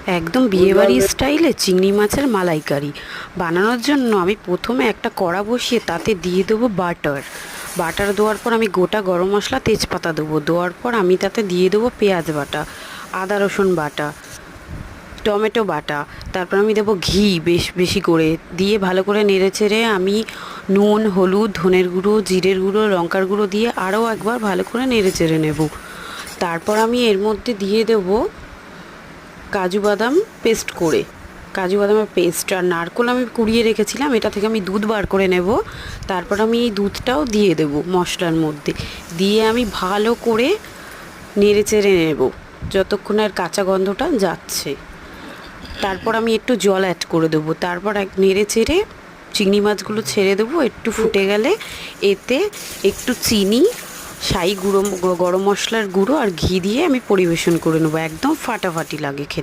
একদম বিয়েবাড়ি স্টাইলে চিংড়ি মাছের মালাইকারি বানানোর জন্য আমি প্রথমে একটা কড়া বসিয়ে তাতে দিয়ে দেবো বাটার। বাটার দেওয়ার পর আমি গোটা গরম মশলা তেজপাতা দেবো। দেওয়ার পর আমি তাতে দিয়ে দেবো পেঁয়াজ বাটা, আদা রসুন বাটা, টমেটো বাটা। তারপর আমি দেবো ঘি বেশ বেশি করে, দিয়ে ভালো করে নেড়ে চেড়ে আমি নুন, হলুদ, ধনের গুঁড়ো, জিরের গুঁড়ো, লঙ্কার গুঁড়ো দিয়ে আরও একবার ভালো করে নেড়ে চেড়ে নেব। তারপর আমি এর মধ্যে দিয়ে দেবো কাজু বাদাম পেস্ট করে, কাজু বাদামের পেস্ট, আর নারকোল আমি কুড়িয়ে রেখেছিলাম, এটা থেকে আমি দুধ বার করে নেব। তারপর আমি এই দুধটাও দিয়ে দেব মশলার মধ্যে, দিয়ে আমি ভালো করে নেড়ে চেড়ে নেব যতক্ষণ আর কাঁচা গন্ধটা যাচ্ছে। তারপর আমি একটু জল অ্যাড করে দেবো। তারপর এক নেড়ে চেড়ে চিংড়ি মাছগুলো ছেড়ে দেবো। একটু ফুটে গেলে এতে একটু চিনি, গরম মশলার গুঁড়ো আর ঘি দিয়ে আমি পরিবেশন করে নেবো। একদম ফাটাফাটি লাগে খেতে।